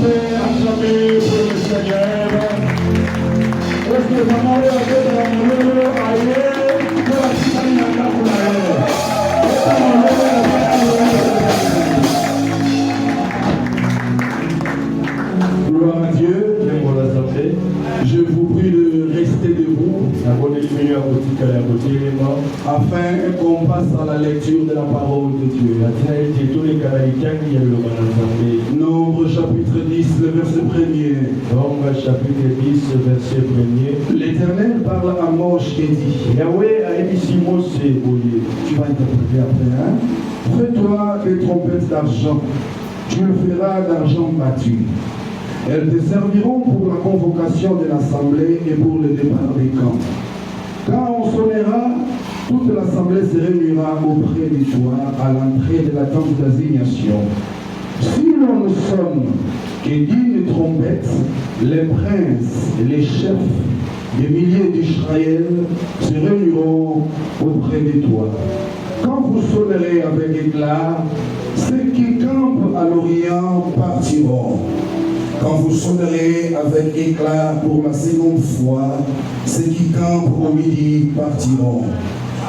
s'est acclamé pour le Seigneur. Est-ce que maman est avec l'amour ailleurs pour la citoyenne pour l'ailleurs? Gloire à Dieu, je vous prie de rester debout afin qu'on passe à la lecture de la parole de Dieu. Nombre chapitre 10, le verset 1er. Nombre chapitre 10, verset 1er. L'Éternel parle à Moïse et dit, Yahweh a émis Mose. Tu vas interpréter après, hein? Fais-toi des trompettes d'argent, tu le feras d'argent battu. Elles te serviront pour la convocation de l'assemblée et pour le départ des camps. Quand on sonnera, toute l'assemblée se réunira auprès du toit à l'entrée de la tente d'assignation. Si l'on ne sonne que d'une trompette, les princes et les chefs des milliers d'Israël se réuniront auprès du toit. Quand vous sonnerez avec éclat, ceux qui campent à l'Orient partiront. Quand vous sonnerez avec éclat pour la seconde fois, ceux qui campent au midi partiront.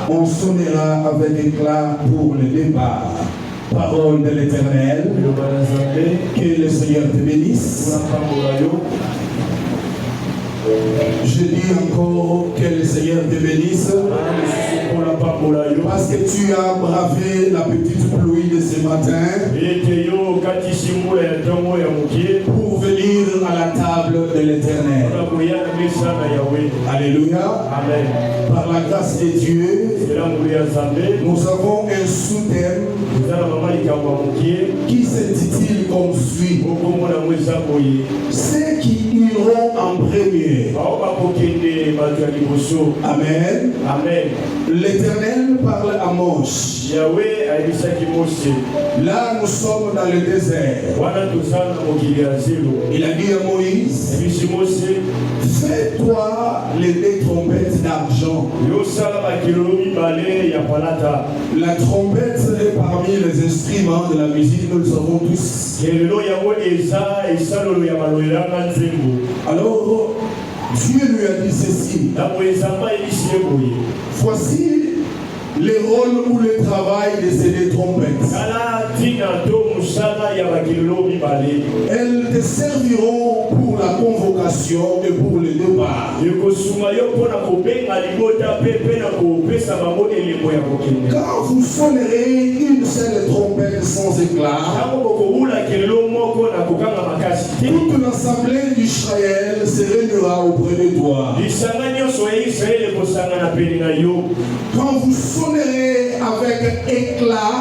On sonnera avec éclat pour le départ. Parole de l'Éternel. Que le Seigneur te bénisse. Je dis encore que le Seigneur te bénisse. Parce que tu as bravé la petite pluie de ce matin pour venir à la table de l'Éternel. Alléluia. Amen. Par la grâce de Dieu, nous avons un sous-thème qui s'intitule comme suit: ceux qui iront en premier. Amen. Amen. L'Éternel parle à Moïse. Là, nous sommes dans le désert. Il a dit à Moïse, fais-toi les deux trompettes d'argent. La trompette est parmi les instruments de la musique, nous le savons tous. Alors, Dieu lui a dit ceci: voici les rôles ou le travail de ces deux trompettes. Elles te serviront pour la convocation et pour le départ. Quand vous sonnerez une seule trompette sans éclat, toute l'assemblée d'Israël se réunira auprès de toi. Quand vous sonnerez avec éclat,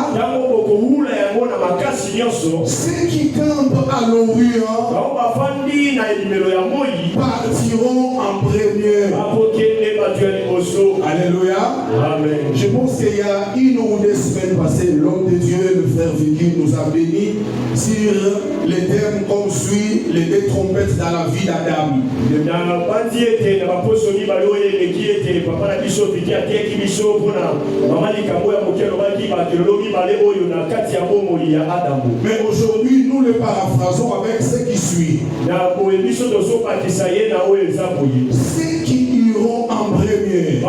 ceux qui campent à l'Orient partiront en premier. Alléluia. Amen. Je pense qu'il y a une ou deux semaines passées, l'homme de Dieu, le frère Vicky, nous a béni sur les termes comme suit: les deux trompettes dans la vie d'Adam. Mais aujourd'hui, nous le paraphrasons avec ce qui suit: ceux qui iront en premier.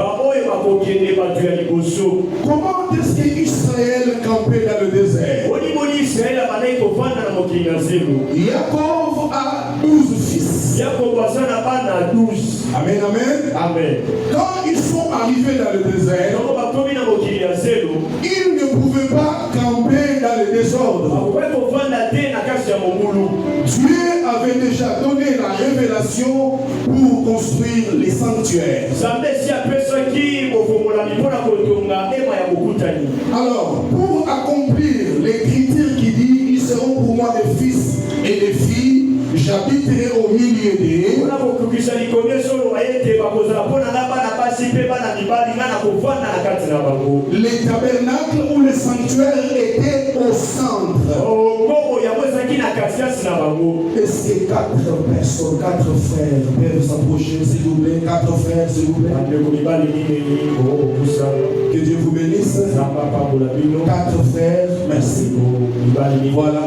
Comment est-ce qu'Israël campait dans le désert? Jacob a 12 fils. Amen, amen. Amen. Quand ils sont arrivés dans le désert, ils ne pouvaient pas camper dans le désordre. Dieu avait déjà donné la révélation pour construire les sanctuaires. Alors, pour accomplir l'écriture qui dit: ils seront pour moi des fils et des filles, j'habiterai au milieu d'eux. Les tabernacles ou les sanctuaires étaient au centre. Est-ce que 4 personnes, 4 frères peuvent s'approcher, s'il vous plaît? 4 frères, s'il vous plaît. Que Dieu vous bénisse. 4 frères, merci. Voilà.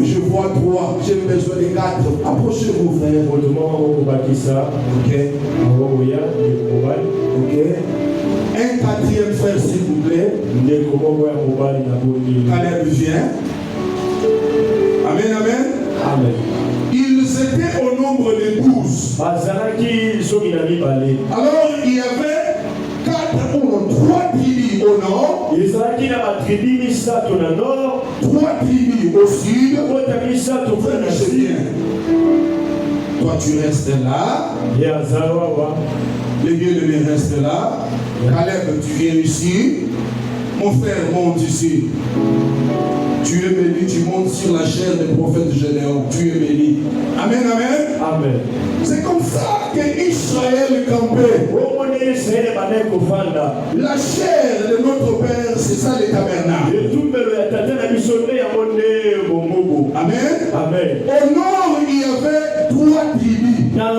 Je vois 3, j'ai besoin de 4. Approchez-vous, frère. Ok. Ok. Un quatrième frère, s'il vous plaît. Caleb vient. Amen, amen. Amen. Ils étaient au nombre de 12. Alors il y avait 4 ou 3 tribus au nord, 3 tribus au sud. Toi tu restes là. Les bien-aimés restent là. Caleb, tu viens ici. Mon frère monte ici. Tu es béni, tu montes sur la chair des prophètes généraux. Tu es béni. Amen, amen. Amen. C'est comme ça que Israël campait. La chair de notre Père, c'est ça le tabernacle. Amen. Amen. Au nord, il y avait 3 tribus. 3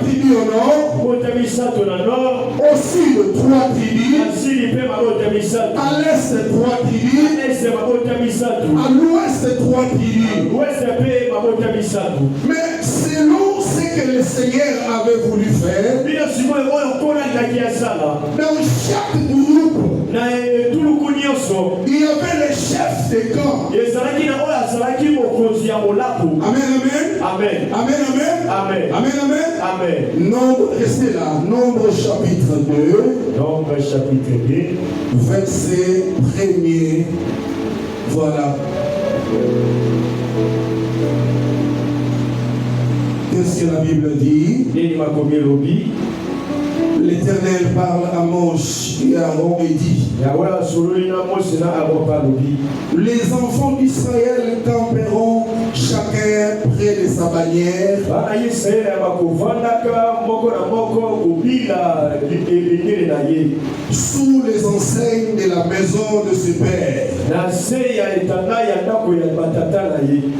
tribus au nord. Au sud, 3 tribus. À l'est, 3 tribus. À l'ouest, 3 tribus. Mais selon ce que le Seigneur avait voulu faire, dans chaque groupe, il y avait les chefs de camp. Amen, amen. Amen. Amen, amen. Amen. Amen, amen. Amen. Nombre, restez là. Nombre chapitre 2. Nombre chapitre 2. Verset 1er. Voilà. Qu'est-ce que la Bible dit? L'Éternel parle à Moïse et à Aaron et dit: les enfants d'Israël camperont chacun près de sa bannière sous les enseignes de la maison de ses pères.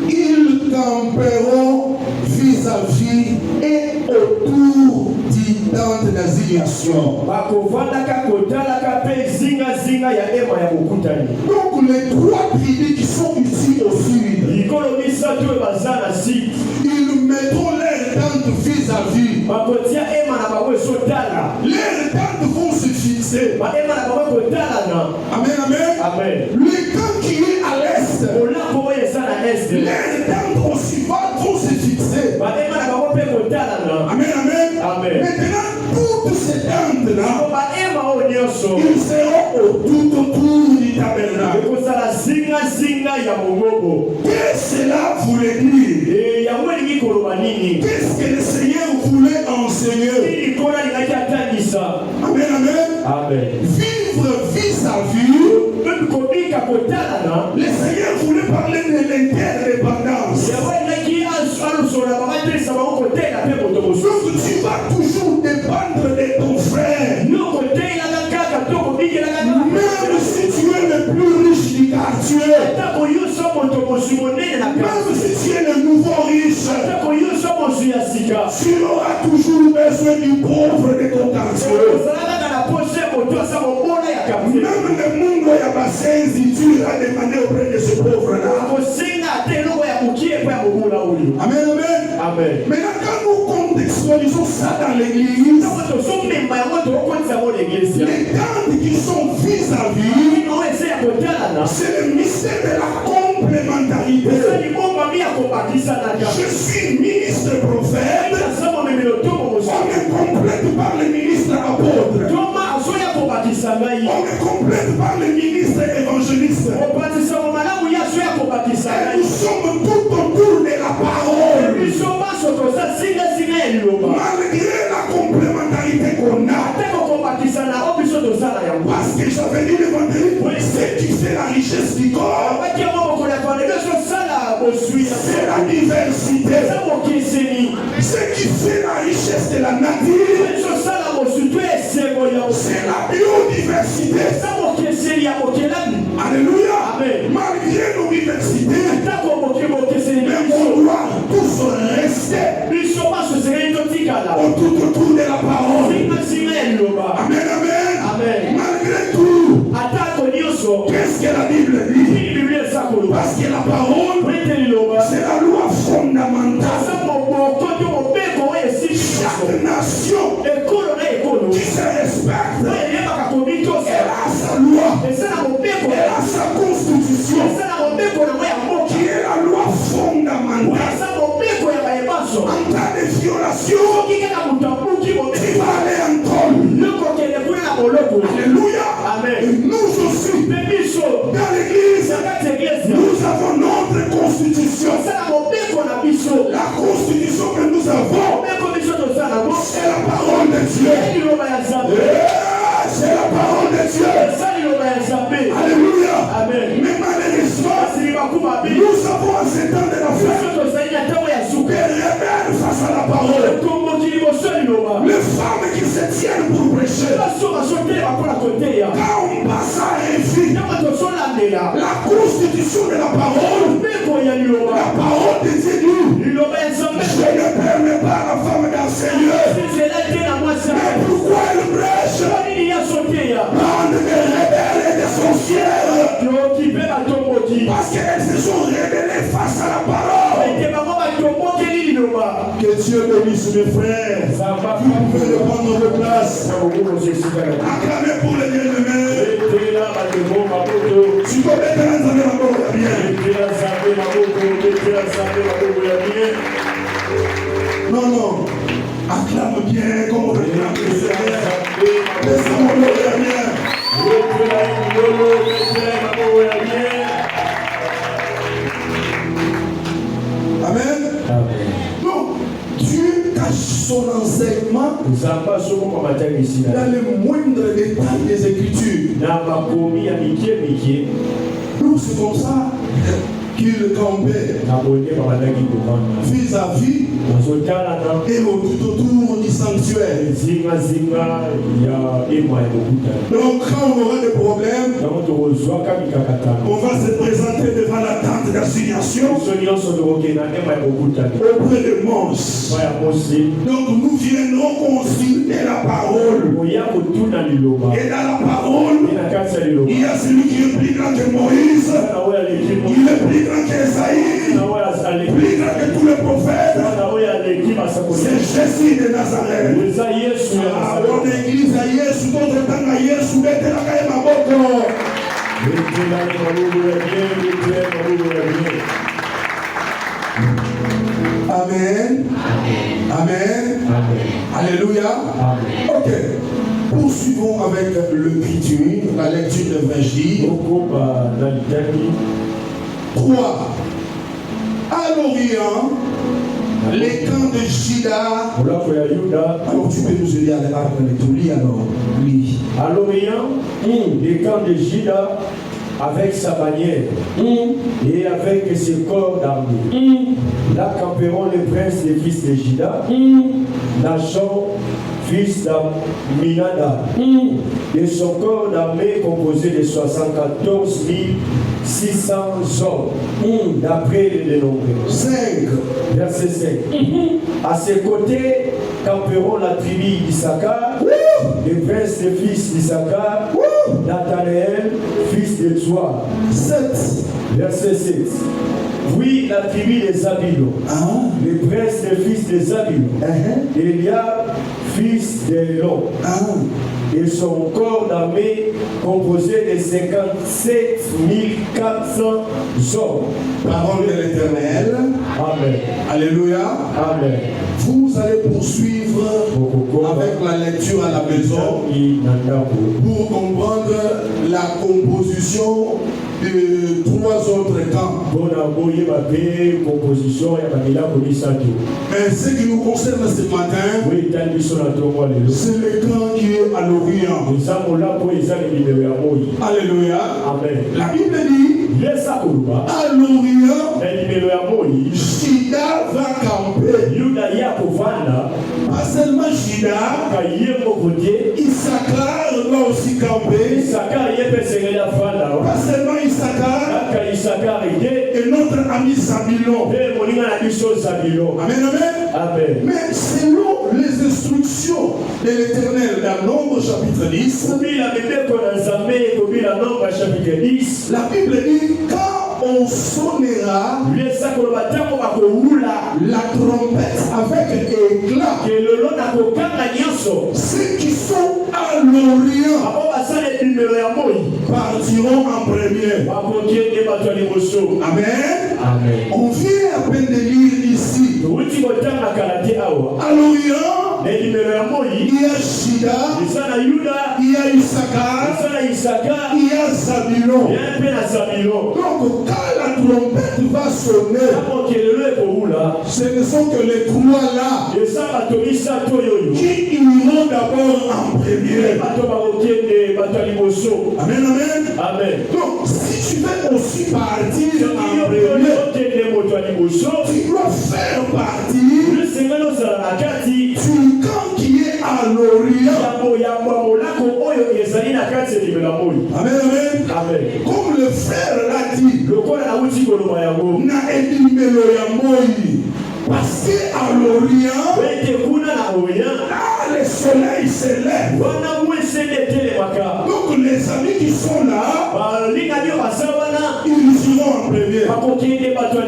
Ils camperont vis-à-vis et autour du tente d'assignation. Donc les 3 tribus qui sont ici au sud, ils mettront leurs tentes vis-à-vis. Leurs tentes vont se fixer. Amen, amen. Amen. Le camp qui est à l'est, leurs tentes aussi vont se fixer. Amen, amen. Amen. Maintenant, toutes ces tentes-là, ils seront tout autour du tabernacle. Qu'est-ce que cela voulait dire? Qu'est-ce que le Seigneur voulait enseigner? Amen, amen. Amen. Vivre vis-à-vis. Le Seigneur voulait parler de l'interdépendance. Donc tu vas toujours dépendre de ton frère. Même si tu es le plus riche du quartier, même si tu es le nouveau riche, tu auras toujours besoin du pauvre de ton quartier. Même le monde où il y a tu iras demander auprès de ce pauvre-là. Amen, amen. Amen. Maintenant, quand nous contextualisons ça dans l'église, les tentes qui sont vis-à-vis, c'est le mystère de la complémentarité. Je suis ministre prophète, on me complète par le ministre apôtre, on me complète par le ministre évangéliste. Et nous sommes tout autour de la parole. Malgré la complémentarité qu'on a, parce que j'avais dit le vendredi, c'est qui fait la richesse du corps, c'est la diversité. Ce qui fait la richesse de la nature, c'est la biodiversité. Alléluia. Malgré nos diversités, mais on doit tous rester autour de la parole. Amen, amen. Malgré tout, que la Bible dit? Parce que la parole, c'est la loi fondamentale. Chaque nation qui se respecte, elle a sa loi, elle a sa constitution, qui est la loi fondamentale. En cas de violation, tu vas aller en tôle. Alléluia. Amen. Nous aussi, dans l'église, nous avons notre constitution. La constitution que nous avons, c'est la parole de Dieu. C'est la parole de Dieu. Alléluia. Amen. Mais malheureusement, nous avons en ces temps de la fin des rebelles face à la parole. Les femmes qui se tiennent pour prêcher. Quand on passe à réussir la constitution de la parole de Dieu dit, je ne permets pas à la femme d'enseigner. Mais pourquoi elle prêche? Bande de rebelles et de sorcières. Parce qu'elles se sont rebellées face à la parole. Que Dieu bénisse mes frères. Vous pouvez prendre vos places. Acclamez pour les bien-aimés. Tu peux mettre un zambé ma boue bien. Non, non. Acclame bien comme on veut acclamer. Laisse-moi bien. Amen. Donc, Dieu cache son enseignement dans les moindres détails des Écritures. Donc, c'est comme ça qu'il campait vis-à-vis et tout autour du sanctuaire. Donc quand on aura des problèmes, on va se présenter devant la tente d'assignation auprès de Moses. Donc nous viendrons consulter la parole. Et dans la parole, il y a celui qui est plus grand que Moïse, il est plus grand qu'Esaïe, plus grand que tous les prophètes. C'est Jésus de Nazareth. On église à Yesu, d'autres temps à Yesu, mettez la caille ma boko. Amen. Amen. Alléluia. Ok. Poursuivons avec l'écriture, la lecture de Vagile. 3. À l'Orient, les camps de Juda. Alors tu peux nous aider à la lecture. Alors, lis. À l'Orient, les camps de Juda avec sa bannière et avec ses corps d'armée. Là camperont les princes des fils de Juda, Nachon, fils d'Aminadab, et son corps d'armée composé de 74 600 hommes, d'après les dénombrés. 5. Verset 5. À ses côtés camperont la tribu d'Issachar, les princes des fils d'Issachar, Nathanaël, fils de Tsoa. 7. Verset 7. Oui, la tribu des Zabilo, les princes des fils des Zabilo, Eliab, fils d'Elon, et son corps d'armée composé de 57 400 hommes. Parole de l'Éternel. Amen. Alléluia. Amen. Vous allez poursuivre avec la lecture à la maison pour comprendre la composition de 3 autres camps. Mais ce qui nous concerne ce matin, c'est le camp qui est à l'Orient. Alléluia. Amen. La Bible dit, à l'Orient, Juda va camper. Pas seulement Juda, Issachar va aussi camper. Pas seulement Issachar, et notre ami Zabulon. Amen, amen. Amen. Mais selon les instructions de l'Éternel dans Nombre chapitre 10. La Bible dit quand on sonnera la trompette avec éclat, ceux qui sont à l'Orient partiront en premier. Amen. Amen. On vient à peine de lire ici. À l'Orient, il y a Shida, il y a Issachar, il y a Zabulon. Donc quand la trompette va sonner, ce ne sont que les trois là qui iront d'abord en premier. Amen, amen. Amen. Donc si tu veux aussi partir en premier, tu dois faire partie du camp qui est à l'Orient. Amen, amen. Amen. Comme le frère l'a dit, parce qu'à l'Orient, là le soleil se lève. Donc les amis qui sont là, ils iront en premier. Maintenant,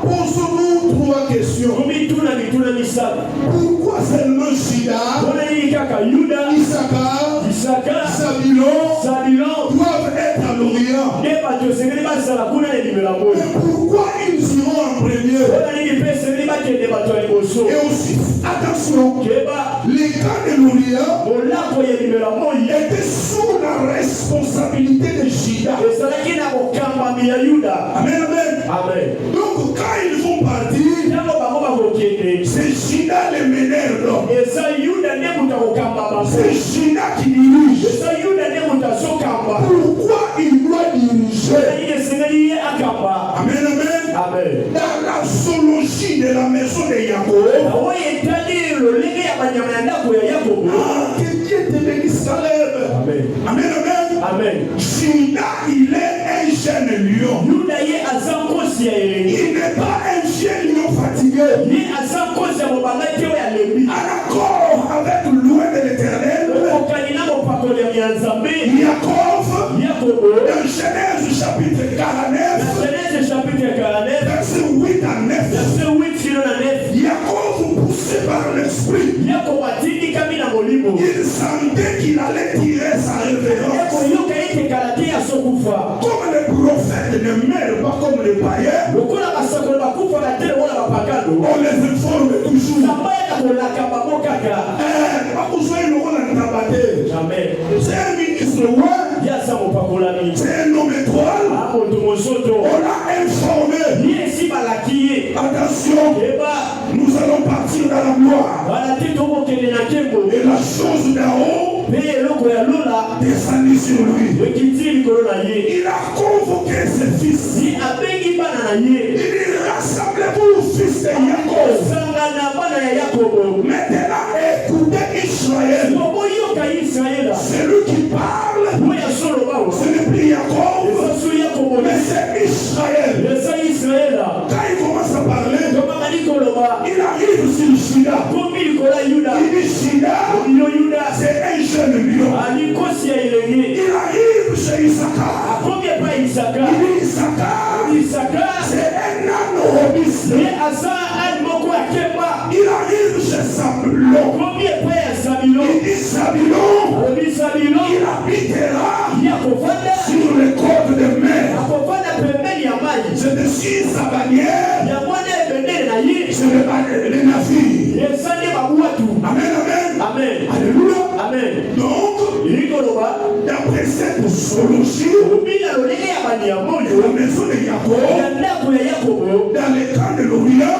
posons-nous trois questions. Pourquoi seulement Shida, Issachar, Zabulon doivent être à l'Orient? Mais pourquoi ils iront en premier? Et aussi, attention, les cas de l'Orient étaient sous la responsabilité de Shida. Amen, amen. Donc quand ils vont partir, c'est Shida le meneur. C'est Shida qui dirige. Pourquoi il doit diriger? Amen, amen. Dans la zoologie de la maison de Jacob, que Dieu te bénisse, Caleb. Amen, amen. Shida, il est un jeune lion. Il n'est pas un jeune lion fatigué. En accord avec loin de l'Éternel, Jacob, dans Genèse chapitre 49, verset 8 à 9, Jacob poussé par l'esprit, il sentait qu'il allait tirer sa révérence. Comme les prophètes ne meurent pas comme les païens, on les informe toujours. C'est un ministre, c'est un homme étoile. On l'a informé. Attention, nous allons partir dans la gloire. Et la chose d'en haut descendit sur lui. Il a convoqué ses fils. Il dit rassemblez-vous, fils de Jacob. Maintenant écoutez Israël. C'est lui qui parle. Ce n'est plus Jacob, mais c'est Israël. Quand il commence à parler, il arrive sur Shida. Il dit Shida, c'est un jeune lion. Il arrive chez Issachar. Il dit Issachar, c'est un âne robuste. Il arrive chez Zabulon. Il dit Zabulon, il habitera sur les côtes de mer. C'est dessus sa bannière. C'est les navires. Amen. Alléluia. Donc, d'après cette zoologie, la maison de Jacob, dans les camps de l'Orient,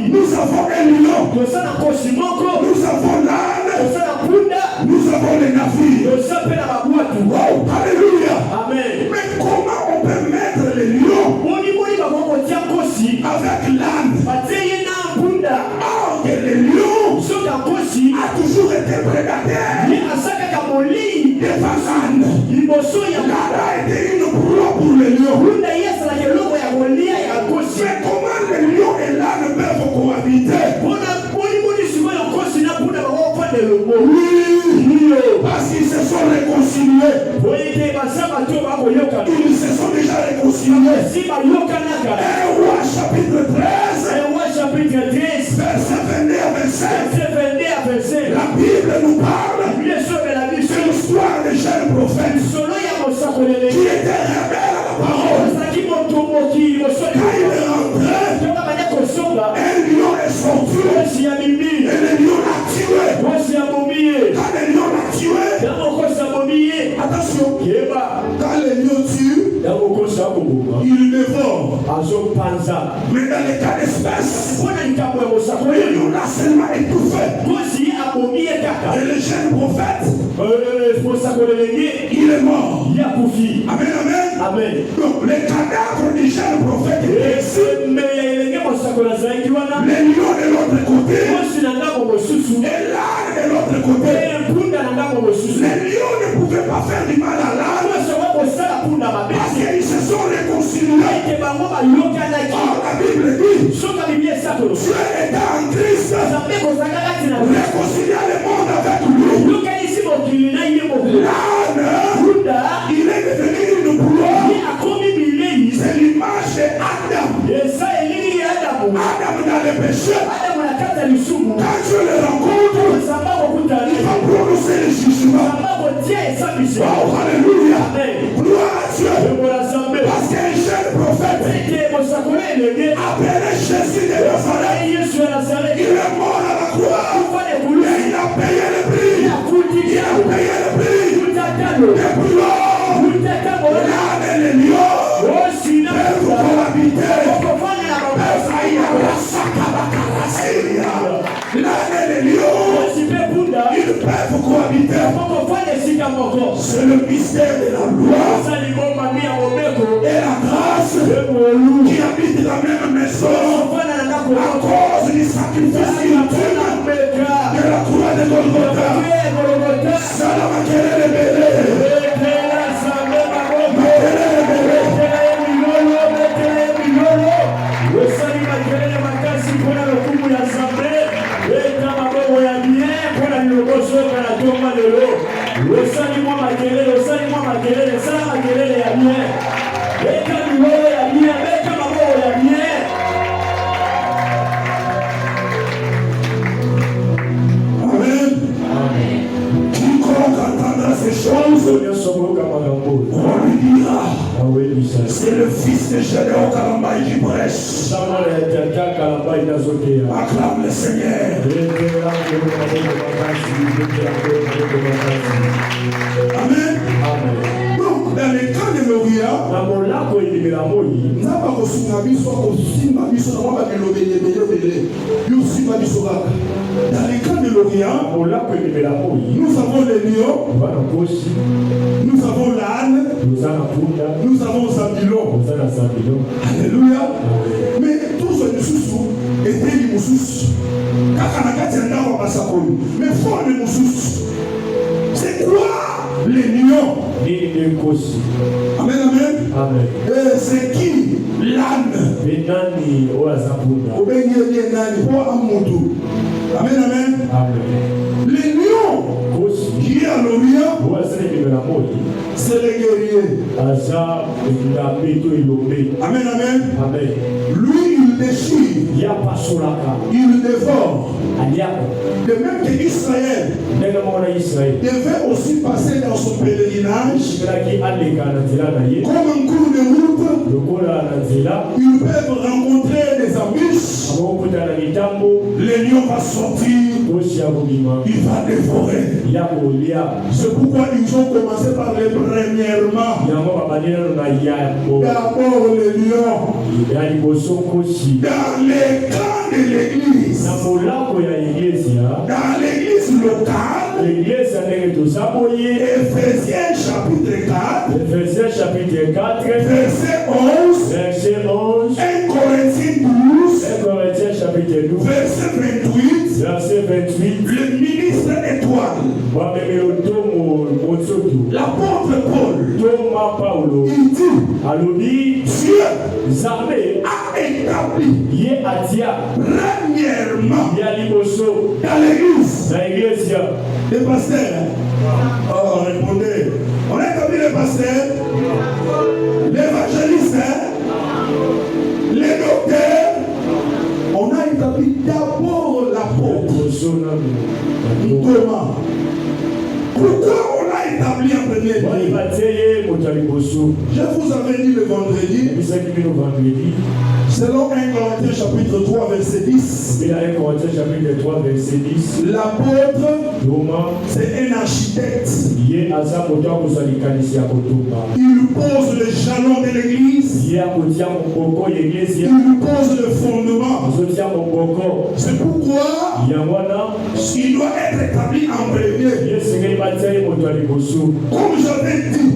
nous avons un lion, nous avons l'âne, nous avons les navires. Wow. Alléluia. Mais comment on peut mettre les lions avec l'âne? Or que le lion a toujours été prédateur des façades. L'âne a été une proie pour le lion. Mais comment le lion et l'âne peuvent cohabiter? de le mot. Oui, parce qu'ils se sont réconciliés. Ils se sont déjà réconciliés. 1 Roi chapitre 13, verset 22 à 27. La Bible nous parle de l'histoire des jeunes prophètes qui étaient rebelles à la parole. Quand il est rentré, un lion est sorti et le lion l'a tué. Quand le lion l'a tué, attention, quand le lion tue, il dévore. Mais dans les cas d'espèce, le lion l'a seulement étouffé. Et le jeune prophète, il est mort. Amen, amen. Donc les cadavres du jeune prophète étaient ici. Les lions de l'autre côté. Et l'âne de l'autre côté. Les lions ne pouvaient pas faire du mal à l'âne. Parce qu'ils se sont réconciliés. Or la Bible dit, Dieu est en Christ. Réconcilier le monde avec lui. L'âne, il est devenu une proie. C'est l'image d'Adam. Adam dans le péché. Quand Dieu le rencontre, il va prononcer le jugement. Oh, alléluia. Gloire à Dieu. Parce qu'un jeune prophète appelé Jésus de Nazareth, il est mort à la croix. Et il a payé le prix. Il a payé le prix. Et puis l'âne et le lion peuvent cohabiter. L'âne et le lion, ils peuvent cohabiter. C'est le mystère de la loi et la grâce qui habitent la même maison à cause du sacrifice ultime de la croix de Golgotha. Salam Kelele Bele. On lui dira, c'est le fils de Gédéon Kalambaï qui prêche. Acclame le Seigneur. Amen. Donc, dans les cas de Moria, nous avons reçu la vie, soit aussi ma vie, soit moi qui l'ai dans les cas de l'Orient, nous avons les lions, nous avons l'âne, nous avons Zabulon. Alléluia. Mais tous ceux qui sont étaient des moussous. Mais faut les moussous. C'est quoi les lions? Amen, amen. Et c'est qui l'âne? Amen, amen. Les lions qui est à l'Orient, c'est les guerriers. Amen, amen. Lui, il déchire, il dévore. De même qu'Israël devait aussi passer dans son pèlerinage comme un cours de route. Ils peuvent rencontrer des embûches. Le lion va sortir, il va dévorer. C'est pourquoi ils ont commencé par les premièrement. D'abord le lion. Dans les camps de l'église, dans l'église locale, Éphésiens chapitre 4, verset 11, 1 Corinthiens 12, verset 28, le ministre étoile, l'apôtre Paul, il dit, Dieu a établi premièrement dans l'église Les pasteurs. Oh, répondez. On a établi les pasteurs, l'évangéliste, les docteurs. On a établi d'abord l'apôtre. Thomas. Pourquoi on l'a établi en premier lieu? Je vous avais dit le vendredi, selon 1 Corinthiens chapitre 3 verset 10, l'apôtre, c'est un architecte. Il pose le jalon de l'église. Il pose le fondement. C'est pourquoi il doit être établi en premier. Comme j'avais dit,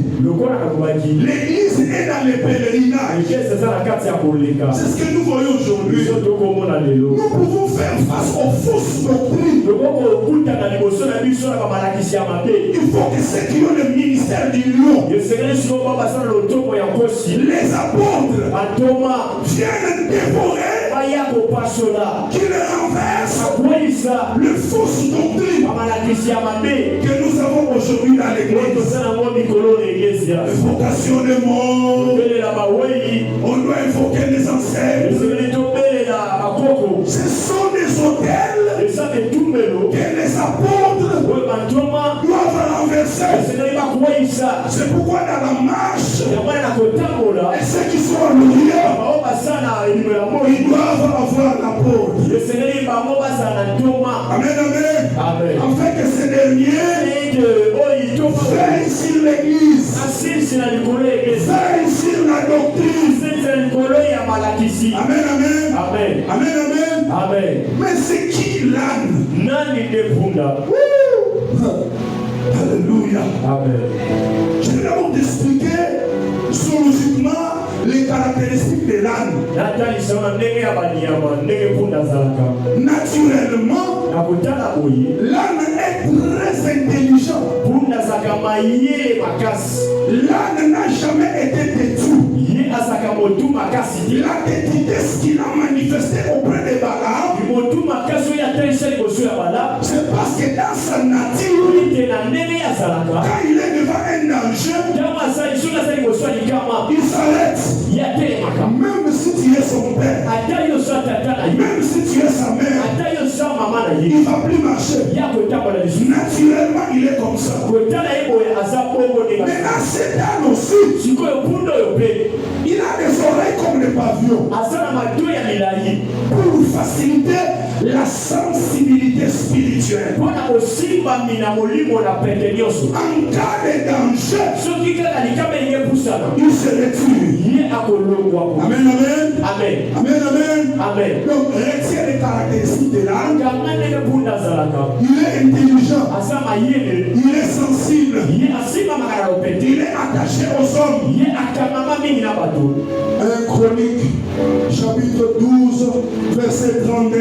l'église est dans les pèlerinages. C'est ce que nous voyons aujourd'hui. Nous pouvons faire face aux fausses doctrines. Il faut que ceux qui ont le ministère du lion, les apôtres, viennent dévorer, qui les renversent le fausse doctrine que nous avons aujourd'hui dans l'église. Invocation des morts. On doit invoquer les ancêtres. Ce sont des hôtels que les apôtres doivent renverser. C'est pourquoi dans la marche, et ceux qui sont à l'ouvrière, ils doivent avoir l'apôtre. Amen, amen. Afin que ces derniers veillent sur l'église, veillent sur la doctrine. Amen, amen. Amen, amen. Mais c'est qui l'âne? Alléluia. Amen. Je vais d'abord t'expliquer zoologiquement les caractéristiques de l'âne. Naturellement, l'âne est très intelligent. L'âne n'a jamais été têtu. La têtitude qu'il a manifesté auprès de Balaam, c'est parce que dans sa nature, quand il est devant un danger, il s'arrête. Même si tu es son père, même si tu es sa mère, il ne va plus marcher. Naturellement, il est comme ça. Mais à cet âne aussi, il a des oreilles comme des pavillons pour faciliter la sensibilité spirituelle. En cas de danger, il se retire. Amen, amen. Amen, amen. Donc, retiens les caractéristiques de l'âne. Il est intelligent. Il est sensible. Il est attaché aux hommes. 1 Chronique, chapitre 12, verset 32.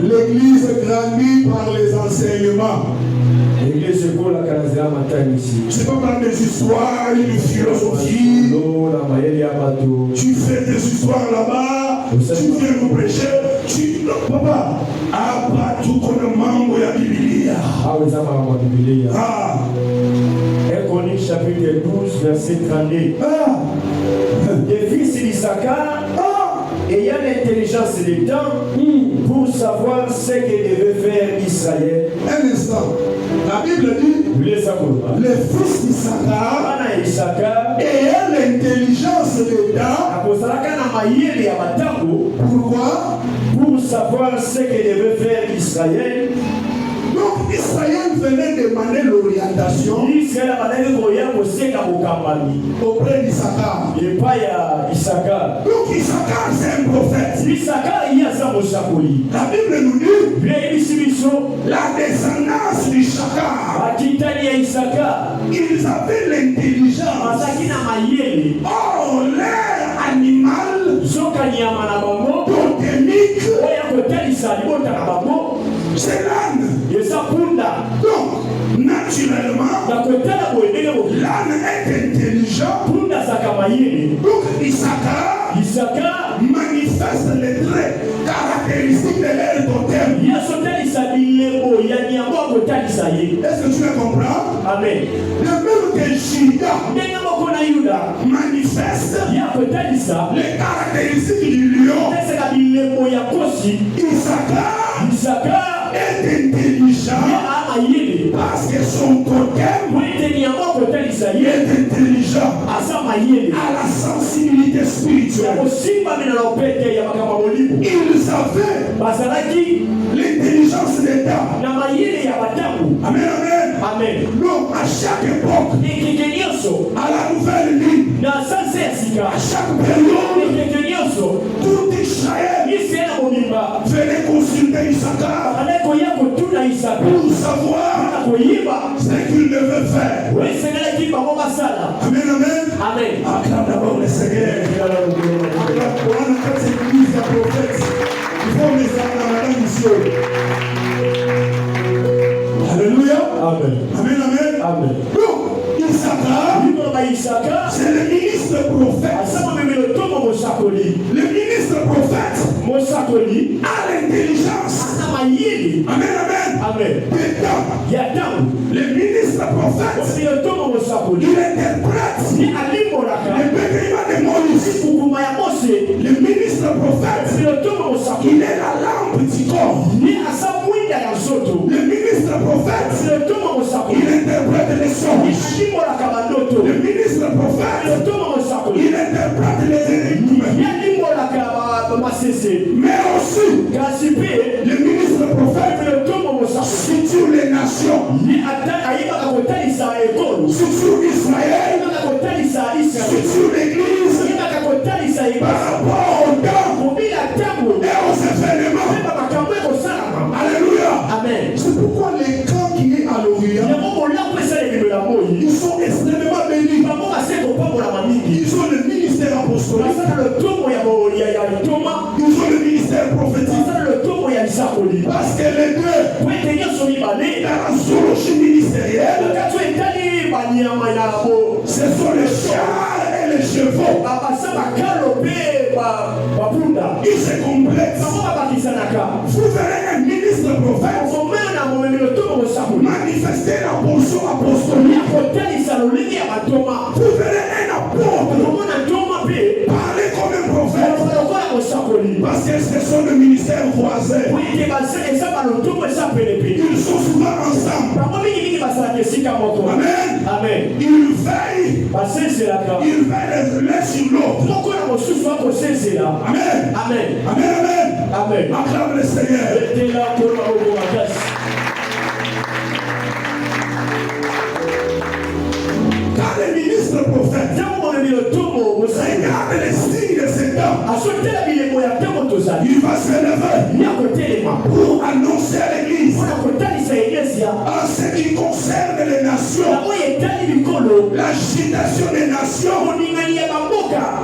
L'église grandit par les enseignements. C'est pas par des histoires, une philosophie. Tu fais des histoires là-bas, tu viens nous prêcher. Papa, pas tout qu'on demande à la Bible. Chapitre 12, verset 32. Les fils d'Issachar ayant l'intelligence des temps pour savoir ce que devait faire Israël. Un instant. La Bible dit les fils d'Issachar ayant l'intelligence des temps. Pourquoi? Pour savoir ce que devait faire Israël. Donc Israël venait demander l'orientation auprès d'Issachar. Donc Issachar c'est un prophète. La Bible nous dit la descendance d'Issachar. Ils avaient l'intelligence. Oh, l'air animal totémique, c'est l'âne. Donc, naturellement, l'âne est intelligent. Donc, Issachar manifeste les traits sorti de l'air totem. Est-ce que tu veux comprendre? Amen. De même que Judas manifeste les caractéristiques du lion, Issachar est intelligent parce que son totem est intelligent à la sensibilité spirituelle. Ils avaient l'intelligence d'État. Amen, amen. Amen. Donc à chaque époque, à la nouvelle vie, à chaque période, tout Israël venait consulter Issachar pour savoir ce qu'il devait faire. Amen, amen. Amen. Acclame d'abord le Seigneur. Acclame cette église de prophètes. Il faut les acclamer ici. Alléluia. Amen. Amen, amen. Amen. Donc, Issachar, c'est le ministre prophète. Le ministre prophète a l'intelligence. Amen, amen. Amen. Le ministre prophète, il interprète les périmètres de Moïse. Le ministre prophète, il est la lampe du corps. Le ministre prophète, il interprète les songes. Le ministre prophète, il interprète les énigmes. Mais aussi, le ministre prophète sur les nations, sur Israël, sur l'église, par rapport au temps et aux événements. Alléluia. Amen. C'est pourquoi les camps qui est à l'Orient, ils sont extrêmement bénis. Ils ont le ministère apostolique. Ils ont le ministère prophétique. Parce que les deux, dans la zoologie ministérielle, ce sont les chars et les chevaux. Ils se complètent. Vous verrez un ministre prophète manifester la portion apostolique. Vous verrez un apôtre parler comme un prophète. Parce que ce sont des ministères voisins. Ils sont souvent ensemble. Amen. Amen. Ils veillent l'un sur l'autre. Amen. Amen. Amen, amen. Amen. Acclame le Seigneur. Quand les ministres prophètes regardent les signes de ces temps, il va se lever pour annoncer à l'église en ce qui concerne les nations, l'agitation des nations.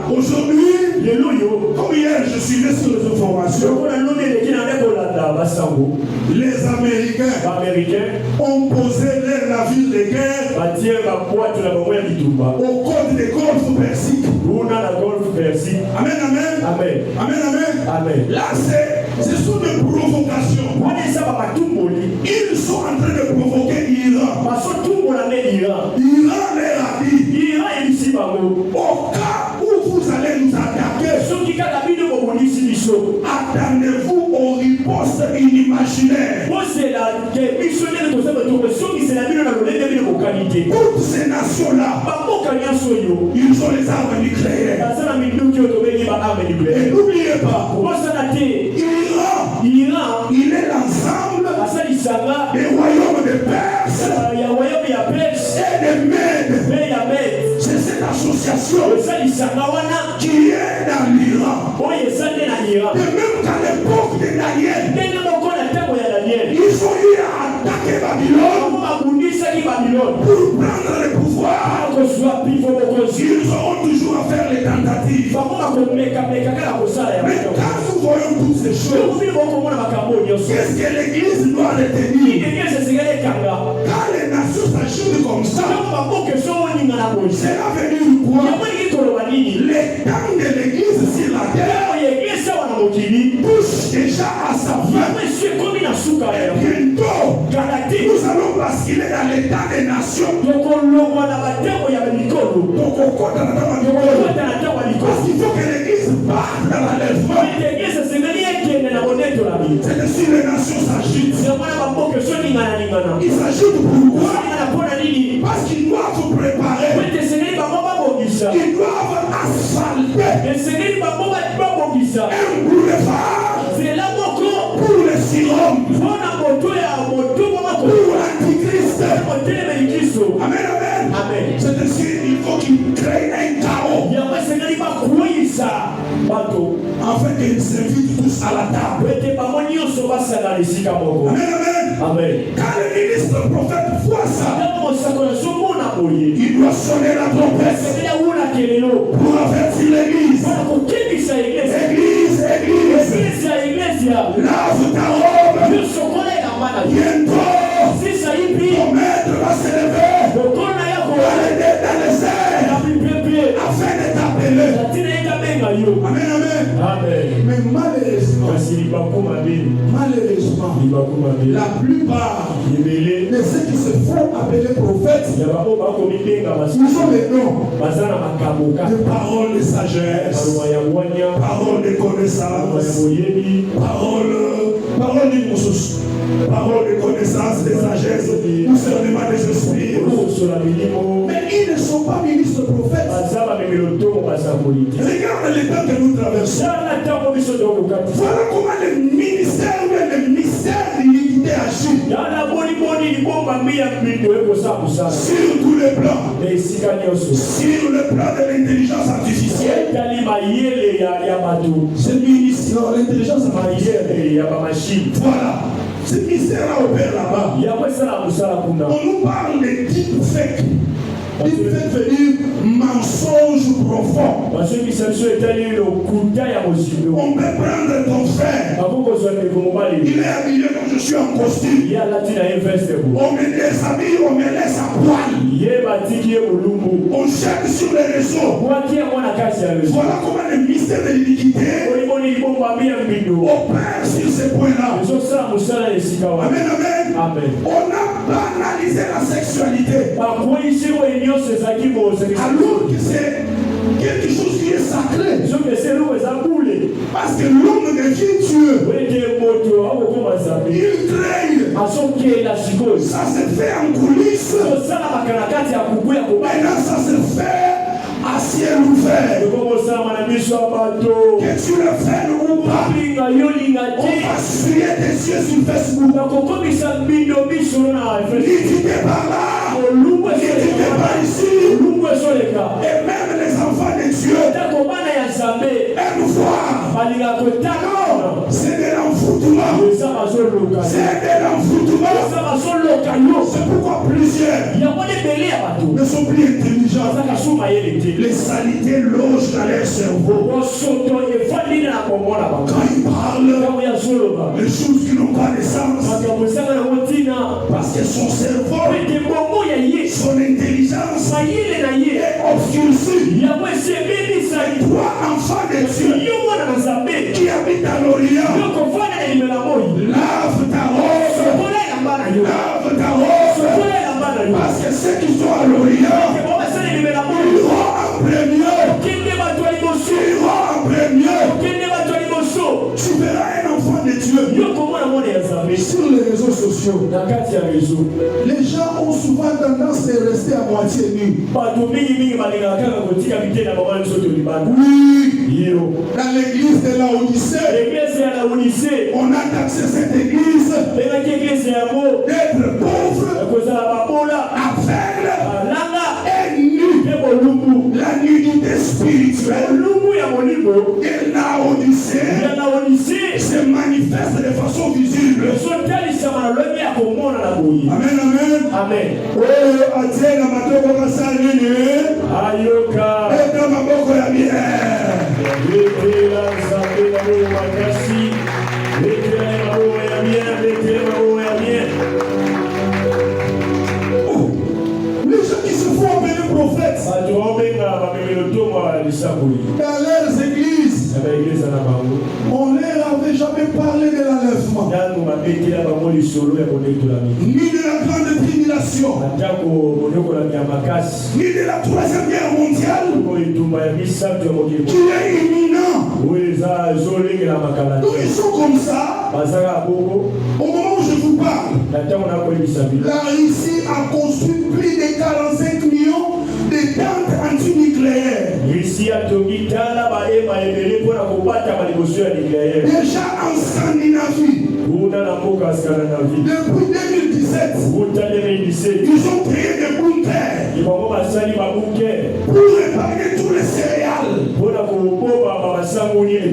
Aujourd'hui, comme hier, je suis né sur les informations. Les Américains ont posé leur navire de guerre au code des Golfe Persique. Amen, amen. Amen. Amen, amen. Amen. Là, ce sont des provocations. Ils sont en train de provoquer l'Iran. L'Iran leur a dit, au cas où vous allez nous attaquer, attendez-vous aux ripostes inimaginaires. Toutes ces nations-là, ils ont les armes nucléaires. Et n'oubliez pas, l'Iran, il est l'ensemble des royaumes de Perse et de Mèdes. C'est cette association qui est dans l'Iran. Et même qu'à l'époque de Daniel, ils ont eu à attaquer Babylone pour prendre le pouvoir. Ils auront toujours à faire les tentatives. Mais quand nous voyons toutes ces choses, qu'est-ce que l'Église doit retenir? Quand les nations s'agitent comme ça, cela veut dire quoi? Les temps de l'Église sur la terre touchent déjà déjà à sa fin. Bientôt, nous allons basculer dans l'état des nations. Parce qu'il faut que l'église parte dans l'enlèvement. C'est que si les nations s'agitent, ils s'agitent pourquoi? Parce qu'ils doivent vous préparer. Ils doivent asphalter un boulevard pour les sirènes, pour l'antichrist. Amen, amen. C'est ainsi il faut qu'il crée un chaos afin qu'ils s'invitent tous à la table. Amen, amen. Quand le ministre prophète voit ça, il doit sonner la trompette pour avertir l'église. Église, lave ta robe. Bientôt, ton maître va se lever dans les airs afin de t'appeler. Amen, amen. Mais malheureusement, la plupart de ceux qui se font appeler prophètes, ils ont les noms de paroles de sagesse, paroles de connaissance, paroles de connaissance, de sagesse, discernement des esprits. Mais ils ne sont pas ministres prophètes. Regarde les temps que nous traversons. Voilà comment le ministère de l'iniquité agit. Sur tous les plans. Sur le plan de l'intelligence artificielle. Ce ministère, l'intelligence artificielle. Voilà. Ce ministère-là opère là-bas. On nous parle de deepfake. Deepfake veut dire mensonge profond. On peut prendre ton frère. Il est habillé comme je suis en costume. On me déshabille, on me laisse à poil. On cherche sur les réseaux. Voilà comment le ministère de l'iniquité opère sur ces points-là. Amen, amen. On a banalisé la sexualité. Alors que c'est quelque chose qui est sacré. Parce que l'homme devient Dieu. Il crée. Ça se fait en coulisses. Maintenant ça se fait à ciel ouvert. Que tu le fais ou pas, on va suer tes yeux sur Facebook. L'idée par là, l'idée par ici. Et même les enfants de Dieu aiment voir. Non, c'est de l'enfoutement. C'est de l'enfoutement. C'est pourquoi plusieurs ne sont plus intelligents. Les saletés logent dans leur cerveau. Quand ils parlent, les choses qui n'ont pas de sens, parce que son cerveau, son intelligence est obscurcie. Toi, enfant de Dieu, qui habite à l'Orient, lave ta robe. Lave ta robe. Parce que ceux qui sont à l'Orient, ils iront en premier. Tu verras un enfant de Dieu sur les réseaux sociaux. Les gens ont souvent tendance à rester à moitié nus. Oui. Dans l'église de Laodicée, on a taxé cette église d'être pauvre, aveugle et nu. La nudité spirituelle. Et Laodicée se manifeste de façon visible. Amen, amen. Amen. Oh, Atiena matoko kasanini. Ayoka. Eta maboko ya bien. Les gens qui se font appeler prophètes dans leurs églises, on leur avait jamais parlé ni de la grande tribulation, ni de la troisième guerre mondiale qui est imminent. Donc ils sont comme ça. Au moment où je vous parle, la Russie a construit plus de 45 millions de tentes antinucléaires. Déjà en Scandinavie, depuis 2017, ils ont créé des bunkers pour épargner tous les céréales.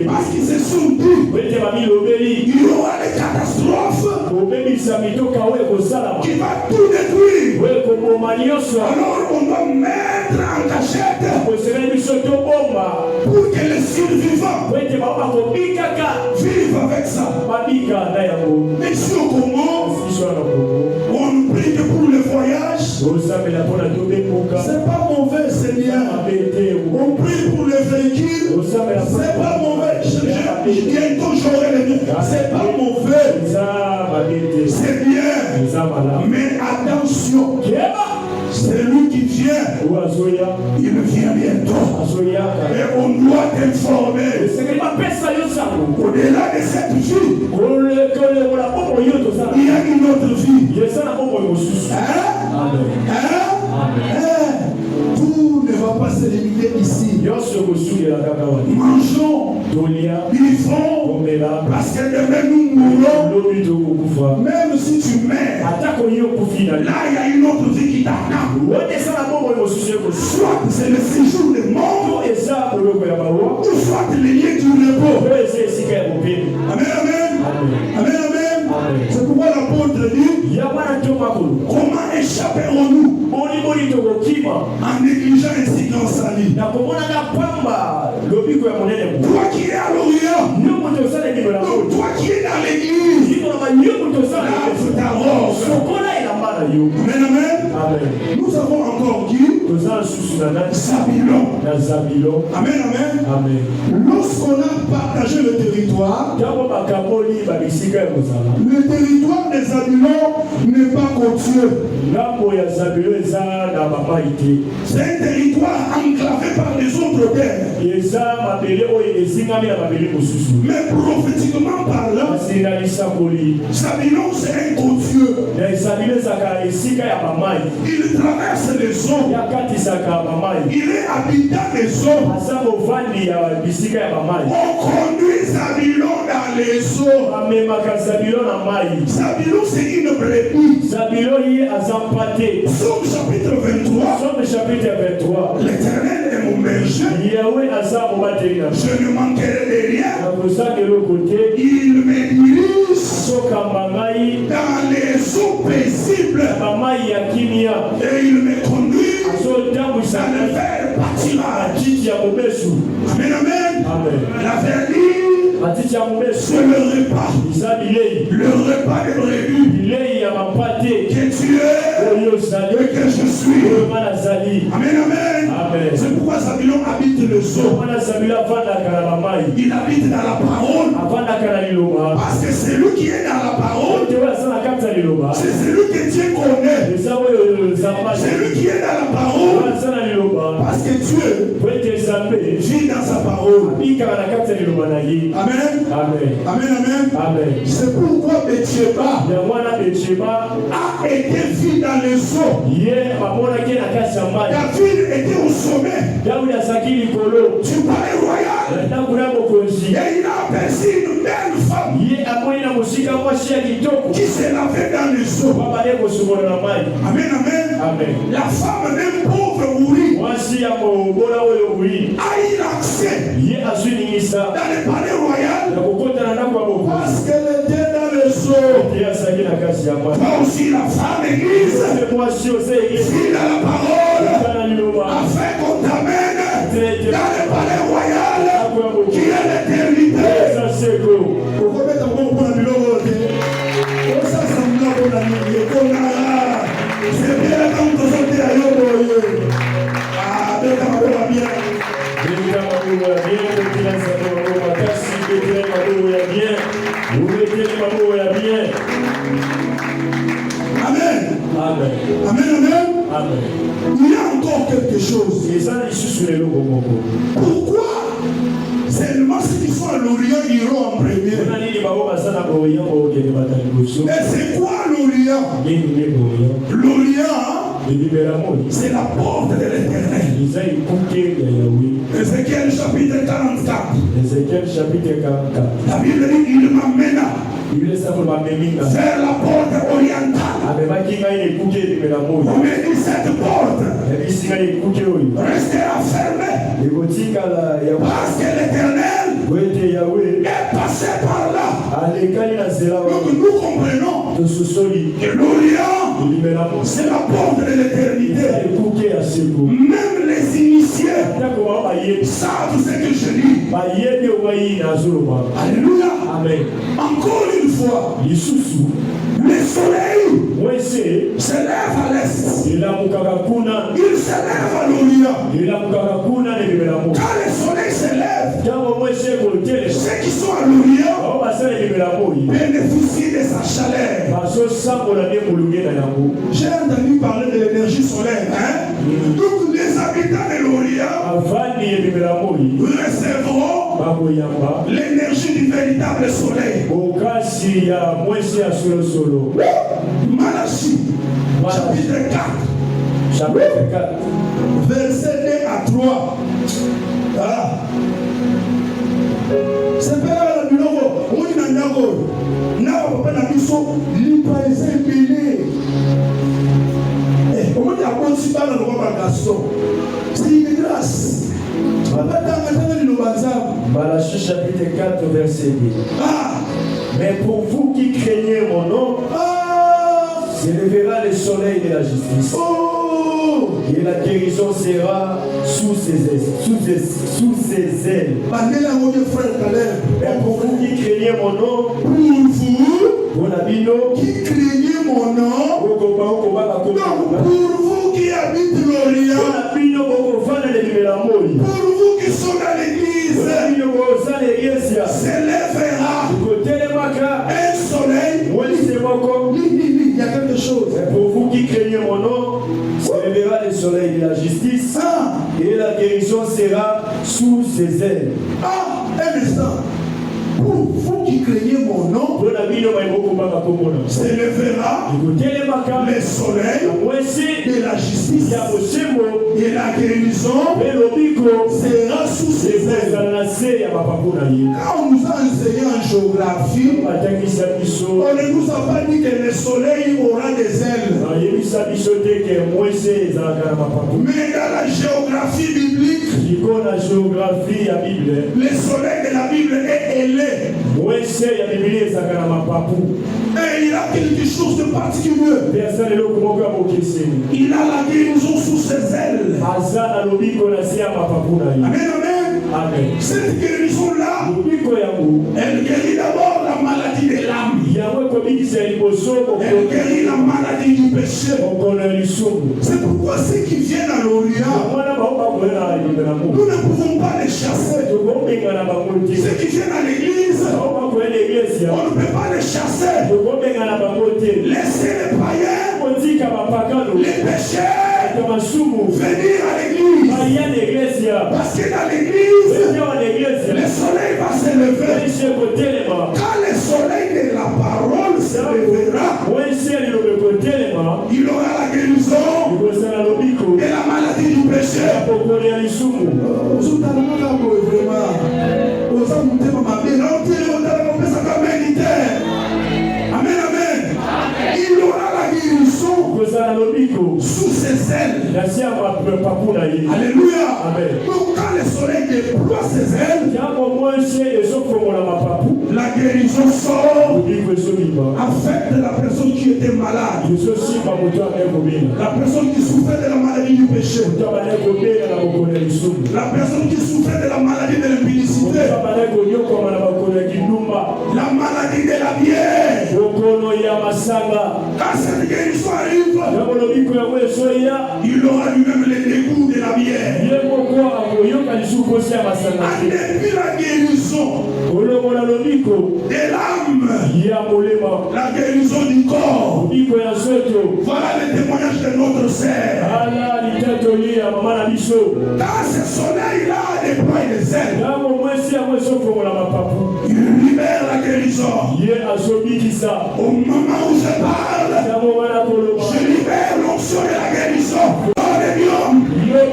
Parce qu'ils se sont dit, il y aura des catastrophes qui va tout détruire. Alors on doit mettre en cachette pour que les survivants vivent avec ça. Mais ici au Congo, on nous prie que pour le voyage, c'est pas mauvais, Seigneur. On prie pour les véhicules, c'est pas mauvais. Bientôt j'aurai les miens. C'est pas mauvais, c'est bien. Mais attention, c'est lui qui vient, il vient bientôt. Et on doit t'informer. Au-delà de cette vie, il y a une autre vie. Tout ne va pas se limiter ici. Mangeons, vivons, parce que demain nous mourrons. Même si tu meurs, là il y a une autre vie qui t'attend. Soit c'est le séjour des morts, ou soit les liens du repos. Amen, amen. Amen, amen. C'est pourquoi l'apôtre dit, comment échapperons-nous en négligeant ainsi qu'en sali? Toi qui es à l'Orient, toi qui es dans l'église, lave ta robe. Amen, amen. Nous avons encore qui? Zabulon. Amen, amen. Lorsqu'on a partagé le territoire, le territoire des Zabulon n'est pas côtieux. C'est un territoire enclavé par les autres terres. Mais prophétiquement parlant, Zabulon c'est un côtieux. Il traverse les eaux. Il est habitant des eaux. On conduit Zabulon dans les eaux. Zabulon c'est une brebis. Psaume chapitre 23. L'Éternel est mon berger. Je ne manquerai de rien. Il me dirige dans les eaux paisibles. Et il me conduit dans le vert pâturage. Amen, amen. La verdure, c'est le repas. Le repas des brebis. Que tu es et que je suis. Amen, amen. C'est pourquoi Zabulon habite le zoo. Il habite dans la parole. Parce que c'est lui qui est dans la parole. C'est celui que Dieu connaît. C'est lui qui est dans la parole. Parce que Dieu vit dans sa parole. Amen. Amen. C'est pourquoi Betsheba a été vu dans les eaux. David était au sommet du palais royal. Et il a aperçu une belle femme qui s'est lavée dans les eaux. Amen, amen. La femme même pauvre Ouri a eu l'accès dans le palais royal parce qu'elle était dans les eaux. Toi aussi la femme église, fille à la parole, afin qu'on t'amène dans le palais royal qui est l'éternité. Pourquoi mettre un bon point de l'eau? C'est bien quand vous sortez à Yoboye. Ah, bien. Vous Amen. Amen. Amen, amen. Amen. Il y a encore quelque chose. Pourquoi seulement ceux qui sont à l'Orient iront en premier? Et c'est quoi l'Orient? L'Orient, c'est la porte de l'Éternel. Ézéchiel chapitre 44. La Bible dit il m'amena vers la porte orientale. On me dit cette porte restera fermée parce que l'Éternel est passé par là. Donc nous comprenons que l'Orient, c'est la porte de l'éternité. Même les initiés savent ce que je dis. Alléluia. Amen. Encore une fois, le soleil se lève à l'est. Il se lève à l'Orient. Quand le soleil se lève, ceux qui sont à l'Orient bénéficient de sa chaleur. J'ai entendu parler de l'énergie solaire. Donc les habitants de l'Orient recevront l'énergie du véritable soleil. Malachie, chapitre 4. Verset 2 à 3. Voilà. C'est pas la biloko. On y n'a pas. N'a pas na biso lipaise belé. Comment tu as pensé par le roi Gaston? C'est une grâce. Malachie chapitre 4 verset 2. Mais pour vous qui craignez mon nom, s'élèvera le soleil de la justice. Et la guérison sera sous ses ailes. Mais pour vous qui craignez mon nom, qui craignez mon nom, pour vous qui habitez l'Orient, pour vous qui sont dans l'église, s'élèvera un soleil. Il y a quelque chose. Pour vous qui craignez mon nom, s'élèvera le soleil de la justice et la guérison sera sous ses ailes. Un instant. Pour vous qui craignez mon nom, s'élèvera le soleil de la justice et la guérison sera sous ses ailes. Quand on nous a enseigné en géographie, on ne nous a pas dit que le soleil aura des ailes. Mais dans la géographie biblique, le soleil de la Bible est ailé. Et il a quelque chose de particulier. Il a la guérison sous ses ailes. Amen, amen. Cette guérison-là, elle guérit d'abord la maladie de l'âme. Elle guérit la maladie du péché. C'est pourquoi ceux qui viennent à l'Orient, nous ne pouvons pas les chasser. Ceux qui viennent à l'église, on ne peut pas les chasser. Laissez les païens, les pécheurs, venir à l'église. Parce que dans l'église, le soleil va se lever. Quand le soleil de la parole se lèvera, il aura la guérison et la maladie du péché. Amen, amen. Il aura la guérison sous ses ailes. Alléluia. Donc quand le soleil déploie ses ailes, la guérison sort, affecte la personne qui était malade, la personne qui souffrait de la maladie du péché, la personne qui souffrait de la maladie de l'impudicité, la maladie de la bière, Quand cette guérison arrive, il aura lui-même les dégoûts de la bière. En dépit la guérison de l'âme, la guérison du corps. Voilà le témoignage de notre sœur. Quand ce soleil-là déploie les ailes, il libère la guérison. Au moment où je parle, je libère l'onction de la guérison.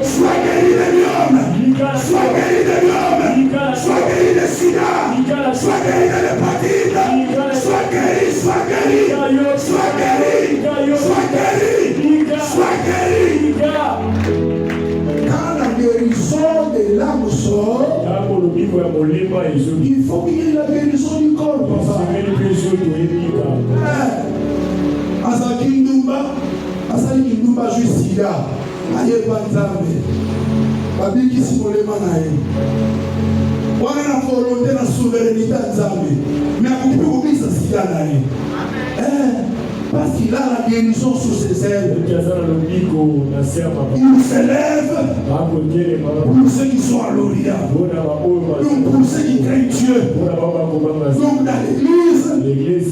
Sois guéri de l'homme, sois guéri de l'homme, sois guéri de sida, sois guéri de l'hépatite, sois guéri, sois guéri, sois guéri, sois guéri, sois guéri. Quand la guérison de l'âme sort, il faut qu'il y ait la guérison du corps, papa. Azaki Ndumba, juste sida. Aye banzambe babiki simolema naye wana na volonté na souveraineté nzambe mais akupi kubisa sida naye parce qu'il a la guérison sous ses ailes. Il se lève pour ceux qui sont à l'Orient, donc pour ceux qui craignent Dieu. Donc dans l'église,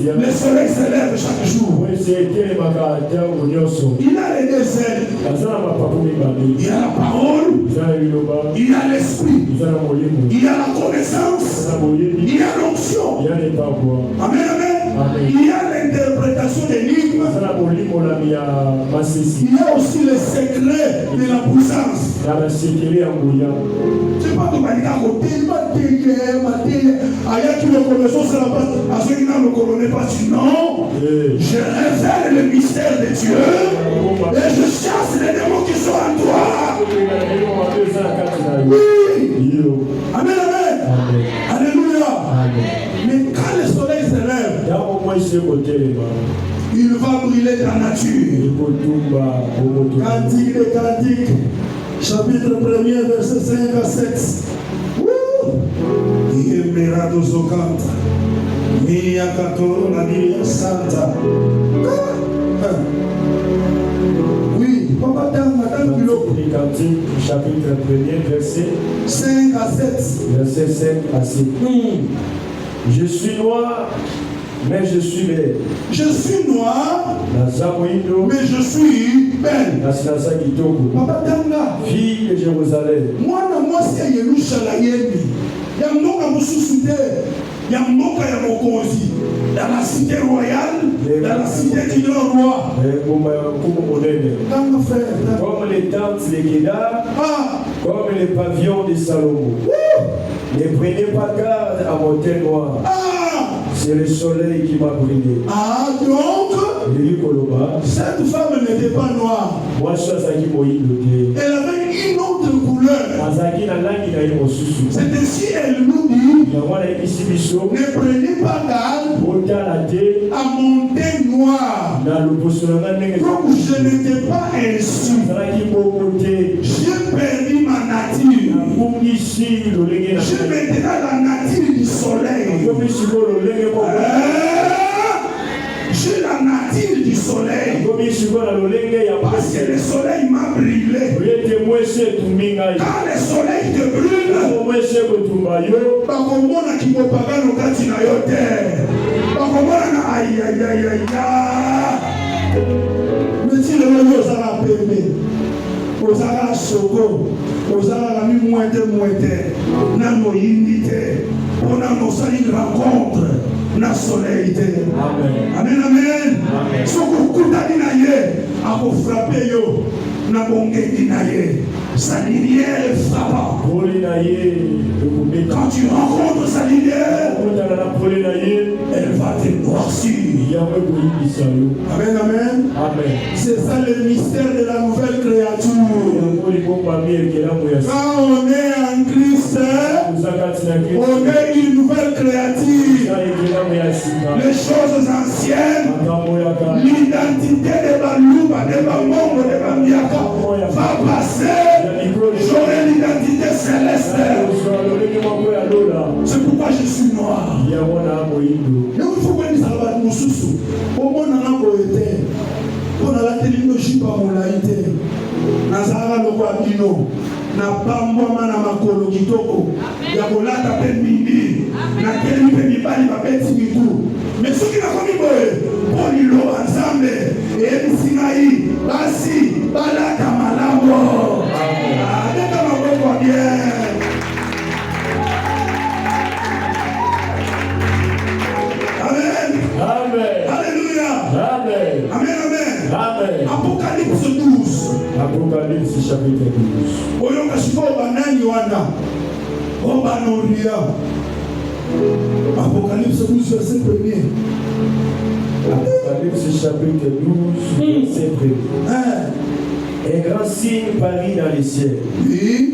le soleil se lève chaque jour. Il a les deux ailes. Il a la parole, il a l'esprit, il a la connaissance, il a l'onction. Amen, amen. Il y a l'interprétation des lignes. Il y a aussi le secret de la puissance. C'est pas tout le côté, qui me connaissent, c'est la base. À ceux qui ne me connaissent pas, sinon, je révèle le mystère de Dieu et je chasse les démons qui sont en toi. Oui. Amen, amen. Alléluia. Mais quand le soleil se lève, il va brûler ta nature. Cantique des Cantiques, chapitre 1er, verset 5 à 7. Yemerado Zokanta, Mia Kato, la Mia Santa. Oui, Papa Madame Kilo. Cantique, chapitre 1er, verset 5 à 7. Verset 5 à 7. Je suis noir, mais je suis belle. Je suis noir, mais je suis belle. Papa Danga, fille de Jérusalem. Moi, c'est Yerushalayim. Yamoka Moussousouté, Yamoka Yamokozi. Dans la cité royale, dans la cité du roi. Comme les tentes de Kédar, comme les pavillons de Salomon. Ne prenez pas garde à mon teint noir. C'est le soleil qui m'a brûlé. Donc, cette femme n'était pas noire. Elle avait une autre couleur. C'est ainsi elle nous dit, ne prenez pas garde à mon teint noir. Donc je n'étais pas ainsi. J'ai perdu ma nature. Je m'étais dans la nature du soleil. J'ai la nature du soleil. Parce que le soleil m'a brûlé. Quand le soleil te brûle, bakomona kimopagano kati na yo te. Bakomona na aïe aïe aïe aïe. Mais si le monde vous a permis, vous avez la choco, vous avez la moitié, n'a nos invités, on a nos une rencontre. Na soleil. Amen, amen. Si vous coupez d'inaye, à vous frapper yo, na bonge d'inaye. Sa lumière est frappante. Quand tu rencontres sa lumière, elle va te noircir. Amen, amen. C'est ça le mystère de la nouvelle créature. Quand on est en Christ, on est une nouvelle créature. Les choses anciennes, l'identité de Balouba, de Bamongo, de Bamiaka va passer. J'aurai l'identité céleste. C'est pourquoi je suis noir. Mais il faut que nous soyons au monde molaite nazala lokwa bino na bambwama na makolo kitoko ya kolata pe mindi na keli pe mibali babeti mitu mais soki nakomi boye mpo liloba nzambe eyebisi ngai basi balata malamu abeta maboko bien. Amen. Amen. Alléluia. Amen. Amen, amen. Amen. Apocalypse 12. Apocalypse chapitre 12. Oyonga sikoyo banani wana obanoria. Apocalypse 12 verset 1er. Apocalypse chapitre 12 verset 1er. Un grand signe parut dans les cieux. Oui.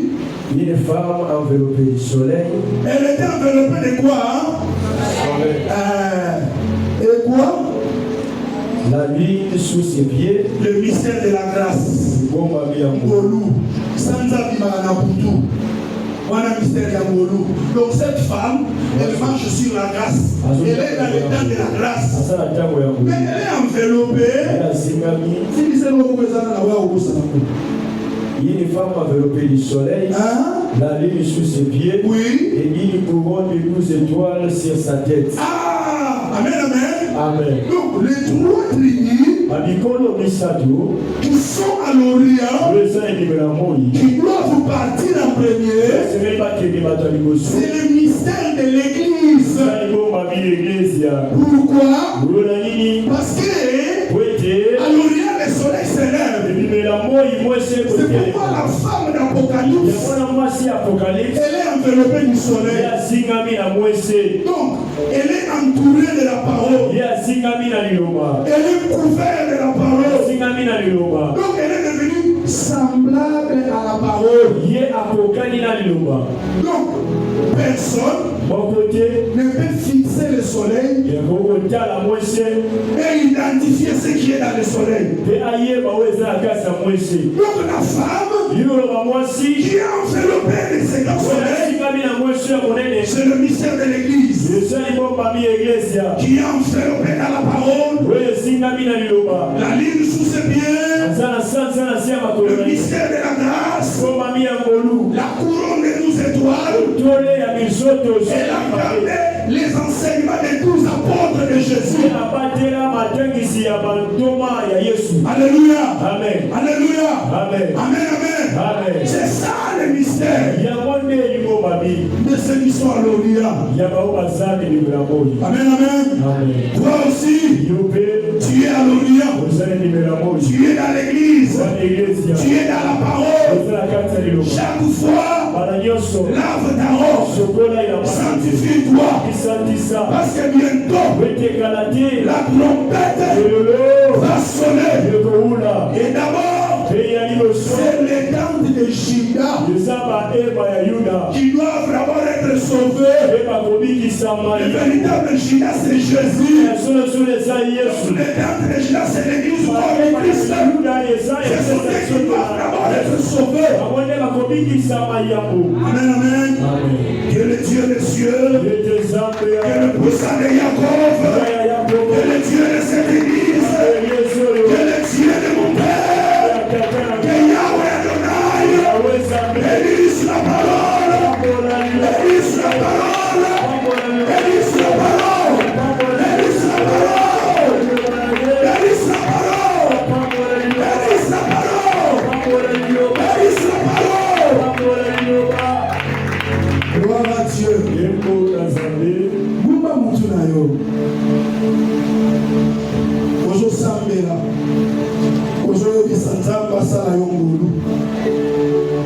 Une femme enveloppée du soleil. Elle était enveloppée de quoi, hein? Et quoi? La lune sous ses pieds. Le mystère de la grâce. Ngolu. Sanza bimana putu. Wana mystère ya Ngolu. Donc cette femme, elle marche sur la grâce. Elle est dans le temps de la grâce. Mais elle est enveloppée. Si c'est le une femme enveloppée du soleil, la lune sous ses pieds, oui. Et une couronne de 12 étoiles sur sa tête. Ah, amen, amen. Amen. Donc les trois tribus qui sont à l'Orient, qui doivent partir en premier, c'est le mystère de l'Église. Pourquoi? Parce que à l'Orient le soleil s'élève. C'est pourquoi la femme d'Apocalypse, elle est enveloppée du soleil. Donc elle est entourée de la parole. Elle est couverte de la parole. Donc elle est devenue semblable à la parole. Donc personne ne peut fixer le soleil et identifier ce qui est dans le soleil. Donc la femme qui est enveloppée de ce soleil, c'est le mystère de l'Église. Qui est enveloppée dans la parole, la ligne sous ses pieds, le mystère de la grâce, la couronne de 12 étoiles, elle a gardé les enseignements des 12 apôtres de Jésus. Alléluia. Amen. Alléluia. Amen. Amen, amen. Amen. C'est ça le mystère de ceux qui sont à l'Orient. Amen, amen. Toi aussi, tu es à l'Orient. Tu es dans l'église. Tu es dans la parole. Chaque fois, lave ta robe. Sanctifie-toi. Parce que bientôt, la trompette va sonner. Et d'abord, c'est les temps de Juda qui doivent d'abord être sauvés. Le véritable Juda, c'est Jésus. Le temps de Juda, c'est l'église du Christ. C'est ceux qui doivent d'abord être sauvés. Amen, amen. Que le Dieu des cieux, que le puissant de Jacob, que le Dieu de cette église, que le Dieu de mon Père, que Yahweh Adonai, bénisse la parole, bénisse la parole, bénisse la parole, bénisse la parole, bénisse la parole, bénisse la parole, bénisse la parole. Gloire à Dieu. Mumba mutunayo. Ozo sambela. Ozo yobisa nzambe asala yo ngolu.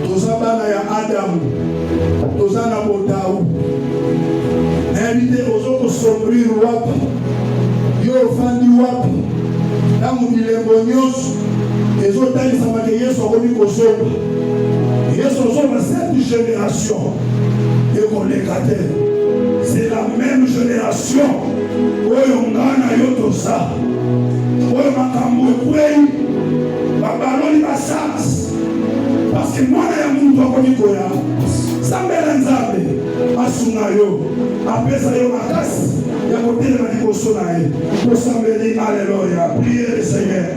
Toza bana ya Adamu. Toza na botawu. Nayebite ozo kosombrire wapi. Yo ofandi wapi. Ntango bilembo nyonso ezotalisama ke Yesu akomi kosomba. Yesu ozomba cette génération. C'est la même génération. Oyo ngana yoto sa. Oyo makambo ekwei. Babaloni basas. Parce que mwana ya muntu akomi koya. Sambela nzambe. Asunga yo. Apesa yo makasi. Ya Alléluia. Priez le Seigneur.